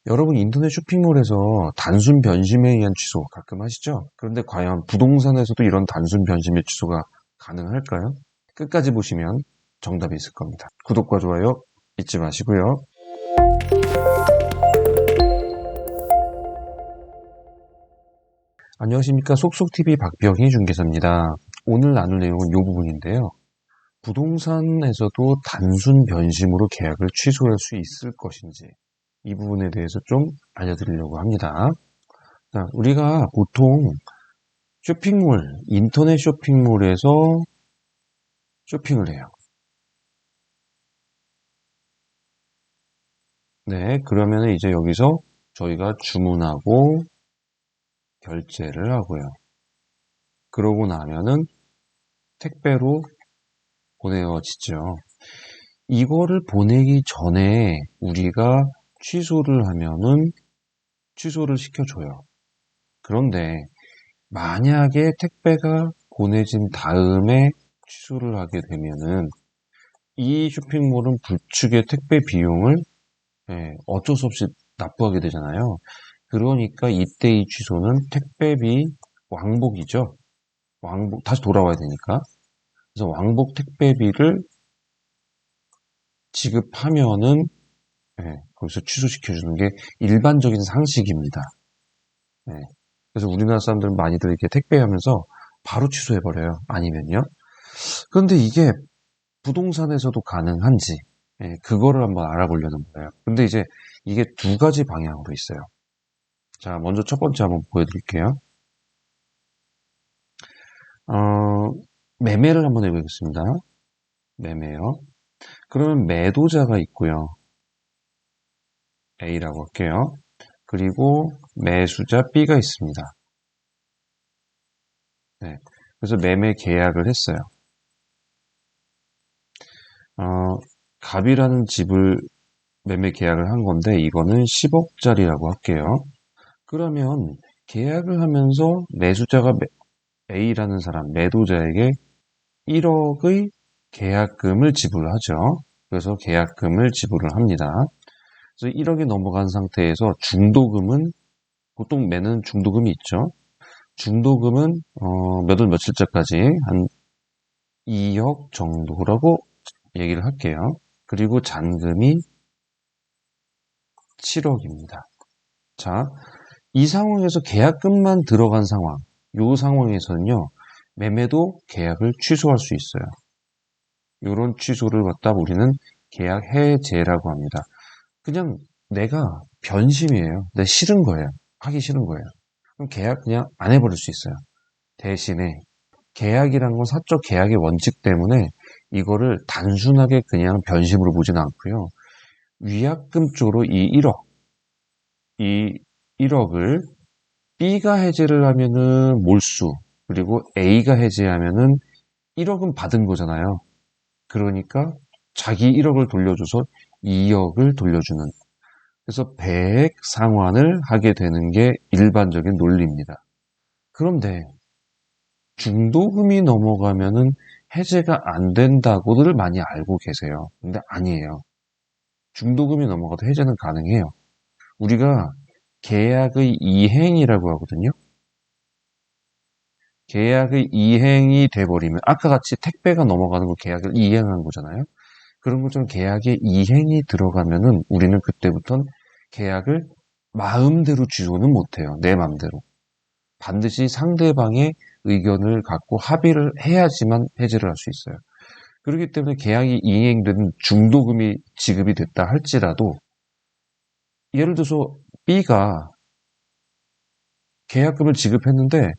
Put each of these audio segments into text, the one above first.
여러분 인터넷 쇼핑몰에서 단순 변심에 의한 취소 가끔 하시죠? 그런데 과연 부동산에서도 이런 단순 변심의 취소가 가능할까요? 끝까지 보시면 정답이 있을 겁니다. 구독과 좋아요 잊지 마시고요. 안녕하십니까. 속속TV 박병희 중개사입니다. 오늘 나눌 내용은 이 부분인데요. 부동산에서도 단순 변심으로 계약을 취소할 수 있을 것인지 이 부분에 대해서 좀 알려드리려고 합니다. 자, 우리가 보통 쇼핑몰, 인터넷 쇼핑몰에서 쇼핑을 해요. 네, 그러면 이제 여기서 저희가 주문하고 결제를 하고요. 그러고 나면은 택배로 보내어지죠. 이거를 보내기 전에 우리가 취소를 하면은 취소를 시켜줘요. 그런데 만약에 택배가 보내진 다음에 취소를 하게 되면은 이 쇼핑몰은 부축의 택배 비용을 어쩔 수 없이 납부하게 되잖아요. 그러니까 이때 이 취소는 택배비 왕복이죠. 왕복, 다시 돌아와야 되니까. 그래서 왕복 택배비를 지급하면은 거기서 취소시켜주는 게 일반적인 상식입니다. 그래서 우리나라 사람들은 많이들 이렇게 택배하면서 바로 취소해버려요. 아니면요. 그런데 이게 부동산에서도 가능한지 그거를 한번 알아보려는 거예요. 근데 이제 이게 두 가지 방향으로 있어요. 자, 먼저 첫 번째 한번 보여드릴게요. 매매를 한번 해보겠습니다. 매매요. 그러면 매도자가 있고요. A라고 할게요. 그리고 매수자 B가 있습니다. 네. 그래서 매매 계약을 했어요. 갑이라는 집을 매매 계약을 한 건데 이거는 10억짜리라고 할게요. 그러면 계약을 하면서 매수자가 A라는 사람, 매도자에게 1억의 계약금을 지불하죠. 그래서 계약금을 지불을 합니다. 그래서 1억이 넘어간 상태에서 중도금은 보통 매는 중도금이 있죠. 중도금은 몇 월 며칠자까지 한 2억 정도라고 얘기를 할게요. 그리고 잔금이 7억입니다. 자, 이 상황에서 계약금만 들어간 상황, 이 상황에서는요, 매매도 계약을 취소할 수 있어요. 이런 취소를 갖다 우리는 계약 해제라고 합니다. 그냥 내가 변심이에요. 내 싫은 거예요. 하기 싫은 거예요. 그럼 계약 그냥 안 해버릴 수 있어요. 대신에 계약이란 건 사적 계약의 원칙 때문에 이거를 단순하게 그냥 변심으로 보진 않고요. 위약금 쪽으로 이 1억을 B가 해제를 하면은 몰수, 그리고 A가 해제하면은 1억은 받은 거잖아요. 그러니까 자기 1억을 돌려줘서 2억을 돌려주는. 그래서 배액 상환을 하게 되는 게 일반적인 논리입니다. 그런데 중도금이 넘어가면은 해제가 안 된다고들 많이 알고 계세요. 근데 아니에요. 중도금이 넘어가도 해제는 가능해요. 우리가 계약의 이행이라고 하거든요. 계약의 이행이 돼버리면 아까 같이 택배가 넘어가는 거 계약을 이행한 거잖아요. 그런 것처럼 계약의 이행이 들어가면은 우리는 그때부터는 계약을 마음대로 취소는 못해요. 내 마음대로. 반드시 상대방의 의견을 갖고 합의를 해야지만 해제를 할 수 있어요. 그렇기 때문에 계약이 이행된 중도금이 지급이 됐다 할지라도 예를 들어서 B가 계약금을 지급했는데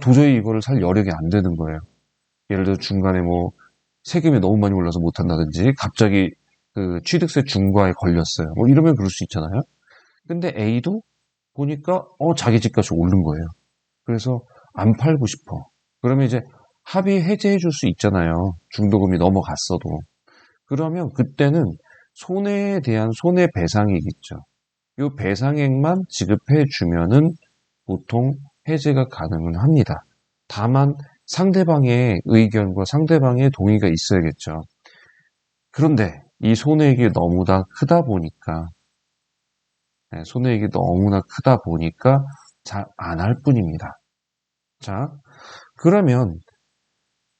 도저히 이거를 살 여력이 안 되는 거예요. 예를 들어 중간에 뭐 세금이 너무 많이 올라서 못한다든지 갑자기 그 취득세 중과에 걸렸어요. 뭐 이러면 그럴 수 있잖아요. 근데 A도 보니까 자기 집값이 오른 거예요. 그래서 안 팔고 싶어. 그러면 이제 합의 해제해 줄 수 있잖아요. 중도금이 넘어갔어도. 그러면 그때는 손해에 대한 손해배상이겠죠. 이 배상액만 지급해 주면은 보통 해제가 가능은 합니다. 다만 상대방의 의견과 상대방의 동의가 있어야겠죠. 그런데 이 손해액이 너무 다 크다 보니까 네, 손해액이 너무나 크다 보니까 잘 안 할 뿐입니다. 자, 그러면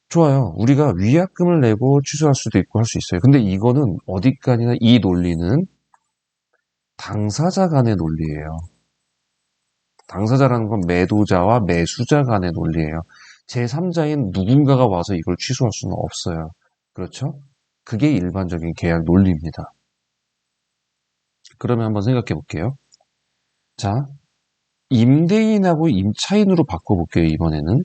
좋아요. 우리가 위약금을 내고 취소할 수도 있고 할 수 있어요. 근데 이거는 어디까지나 이 논리는 당사자 간의 논리예요. 당사자라는 건 매도자와 매수자 간의 논리예요. 제3자인 누군가가 와서 이걸 취소할 수는 없어요. 그렇죠? 그게 일반적인 계약 논리입니다. 그러면 한번 생각해 볼게요. 자, 임대인하고 임차인으로 바꿔볼게요, 이번에는.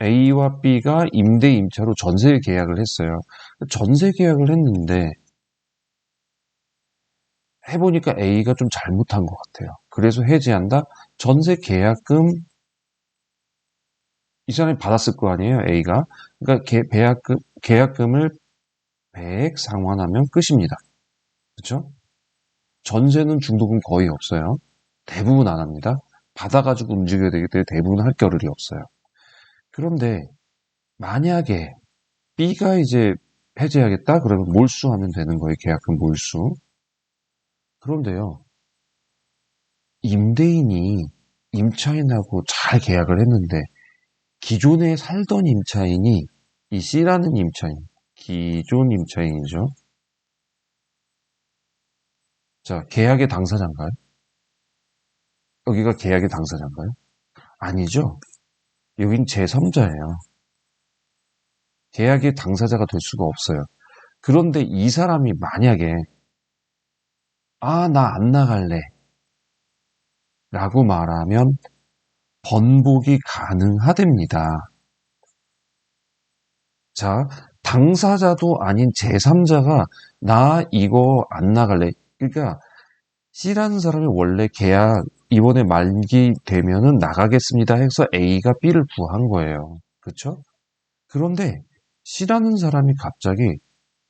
A와 B가 임대, 임차로 전세 계약을 했어요. 전세 계약을 했는데, 해보니까 A가 좀 잘못한 것 같아요. 그래서 해지한다? 전세 계약금, 이 사람이 받았을 거 아니에요, A가. 그러니까 계약금을 100 상환하면 끝입니다. 그렇죠? 전세는 중도금 거의 없어요. 대부분 안 합니다. 받아가지고 움직여야 되기 때문에 대부분 할 겨를이 없어요. 그런데 만약에 B가 이제 해지하겠다? 그러면 몰수하면 되는 거예요. 계약금 몰수. 그런데요, 임대인이 임차인하고 잘 계약을 했는데 기존에 살던 임차인이 이 C라는 임차인, 기존 임차인이죠. 자, 계약의 당사자인가요? 여기가 계약의 당사자인가요? 아니죠. 여긴 제3자예요. 계약의 당사자가 될 수가 없어요. 그런데 이 사람이 만약에 나 안 나갈래 라고 말하면 번복이 가능하답니다. 자, 당사자도 아닌 제3자가 나 이거 안 나갈래. 그러니까 C라는 사람이 원래 계약 이번에 만기 되면은 나가겠습니다 해서 A가 B를 구한 거예요. 그렇죠? 그런데 C라는 사람이 갑자기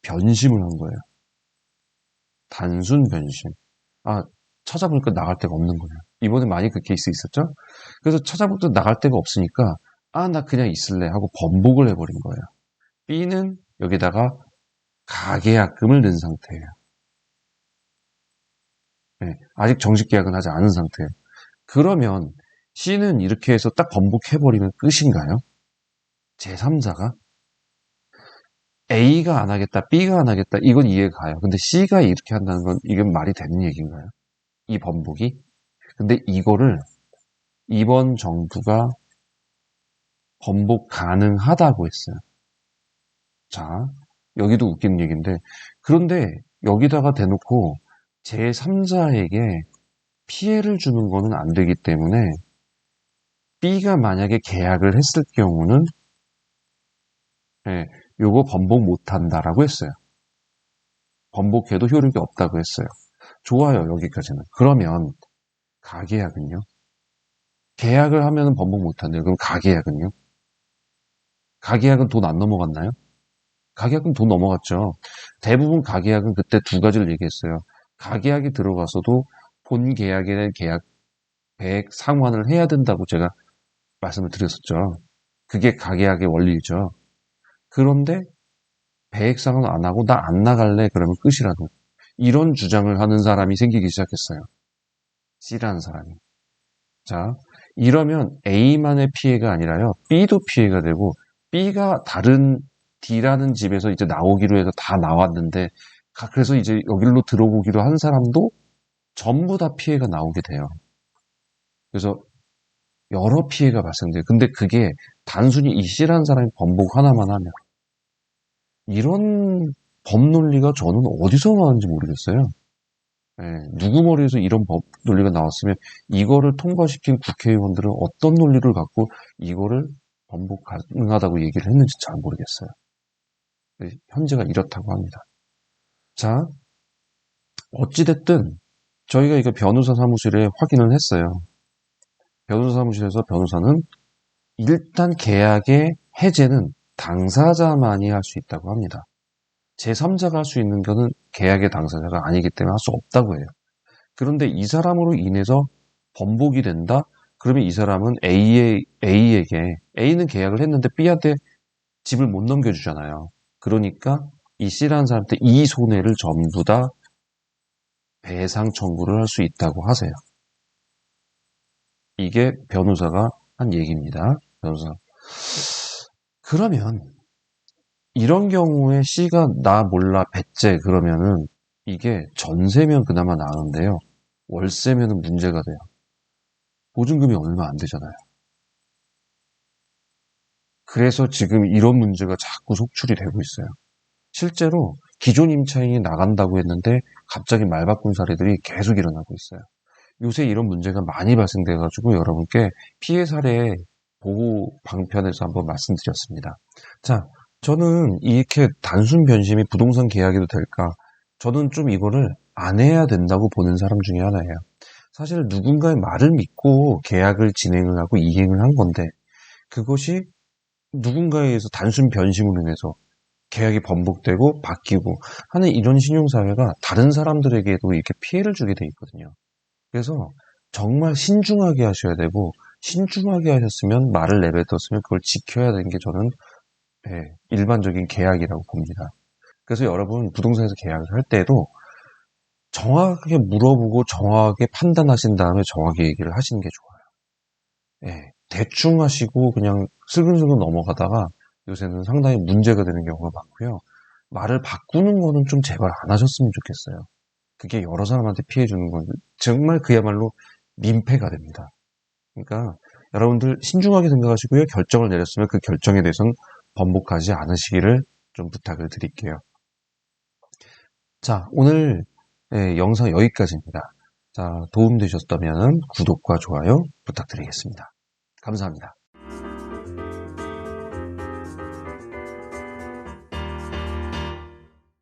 변심을 한 거예요. 단순 변심. 아, 찾아보니까 나갈 데가 없는 거예요. 이번에 많이 그 케이스 있었죠? 그래서 찾아보니까 나갈 데가 없으니까 나 그냥 있을래 하고 번복을 해버린 거예요. B는 여기다가 가계약금을 넣은 상태예요. 네, 아직 정식 계약은 하지 않은 상태예요. 그러면 C는 이렇게 해서 딱 번복해버리면 끝인가요? 제3자가? A가 안 하겠다, B가 안 하겠다, 이건 이해가 가요. 근데 C가 이렇게 한다는 건 이건 말이 되는 얘기인가요? 이 번복이? 근데 이거를 이번 정부가 번복 가능하다고 했어요. 자, 여기도 웃기는 얘기인데, 그런데 여기다가 대놓고 제3자에게 피해를 주는 거는 안 되기 때문에 B가 만약에 계약을 했을 경우는 예, 요거 번복 못 한다라고 했어요. 번복해도 효력이 없다고 했어요. 좋아요, 여기까지는. 그러면 가계약은요? 계약을 하면 번복 못 한대요. 그럼 가계약은요? 가계약은 돈 안 넘어갔나요? 가계약은 돈 넘어갔죠. 대부분 가계약은 그때 두 가지를 얘기했어요. 가계약이 들어가서도 본 계약에 대한 계약 100 상환을 해야 된다고 제가 말씀을 드렸었죠. 그게 가계약의 원리죠. 그런데 100 상환 안 하고 나 안 나갈래 그러면 끝이라는 이런 주장을 하는 사람이 생기기 시작했어요. C라는 사람이. 자, 이러면 A만의 피해가 아니라요. B도 피해가 되고 B가 다른 D라는 집에서 이제 나오기로 해서 다 나왔는데 그래서 이제 여기로 들어오기로 한 사람도 전부 다 피해가 나오게 돼요. 그래서 여러 피해가 발생돼요. 근데 그게 단순히 이 C라는 사람이 번복 하나만 하면 이런 법 논리가 저는 어디서 나왔는지 모르겠어요. 예, 누구 머리에서 이런 법 논리가 나왔으면 이거를 통과시킨 국회의원들은 어떤 논리를 갖고 이거를 번복 가능하다고 얘기를 했는지 잘 모르겠어요. 현재가 이렇다고 합니다. 자, 어찌됐든 저희가 이거 변호사 사무실에 확인을 했어요. 변호사 사무실에서 변호사는 일단 계약의 해제는 당사자만이 할 수 있다고 합니다. 제3자가 할 수 있는 것은 계약의 당사자가 아니기 때문에 할 수 없다고 해요. 그런데 이 사람으로 인해서 번복이 된다? 그러면 이 사람은 A에게, A는 계약을 했는데 B한테 집을 못 넘겨주잖아요. 그러니까 이 C라는 사람한테 이 손해를 전부 다 배상 청구를 할 수 있다고 하세요. 이게 변호사가 한 얘기입니다. 변호사. 그러면 이런 경우에 C가 나 몰라 배째 그러면은 이게 전세면 그나마 나은데요. 월세면은 문제가 돼요. 보증금이 얼마 안 되잖아요. 그래서 지금 이런 문제가 자꾸 속출이 되고 있어요. 실제로 기존 임차인이 나간다고 했는데 갑자기 말 바꾼 사례들이 계속 일어나고 있어요. 요새 이런 문제가 많이 발생돼가지고 여러분께 피해 사례 보호 방편에서 한번 말씀드렸습니다. 자, 저는 이렇게 단순 변심이 부동산 계약에도 될까? 저는 좀 이거를 안 해야 된다고 보는 사람 중에 하나예요. 사실 누군가의 말을 믿고 계약을 진행을 하고 이행을 한 건데 그것이 누군가에 의해서 단순 변심으로 인해서 계약이 번복되고 바뀌고 하는 이런 신용사회가 다른 사람들에게도 이렇게 피해를 주게 돼 있거든요. 그래서 정말 신중하게 하셔야 되고 신중하게 하셨으면 말을 내뱉었으면 그걸 지켜야 되는 게 저는 일반적인 계약이라고 봅니다. 그래서 여러분 부동산에서 계약을 할 때도 정확하게 물어보고 정확하게 판단하신 다음에 정확하게 얘기를 하시는 게 좋아요. 대충 하시고 그냥 슬금슬금 넘어가다가 요새는 상당히 문제가 되는 경우가 많고요. 말을 바꾸는 거는 좀 제발 안 하셨으면 좋겠어요. 그게 여러 사람한테 피해 주는 건 정말 그야말로 민폐가 됩니다. 그러니까 여러분들 신중하게 생각하시고요. 결정을 내렸으면 그 결정에 대해서는 번복하지 않으시기를 좀 부탁을 드릴게요. 자, 오늘 영상 여기까지입니다. 자, 도움되셨다면 구독과 좋아요 부탁드리겠습니다. 감사합니다.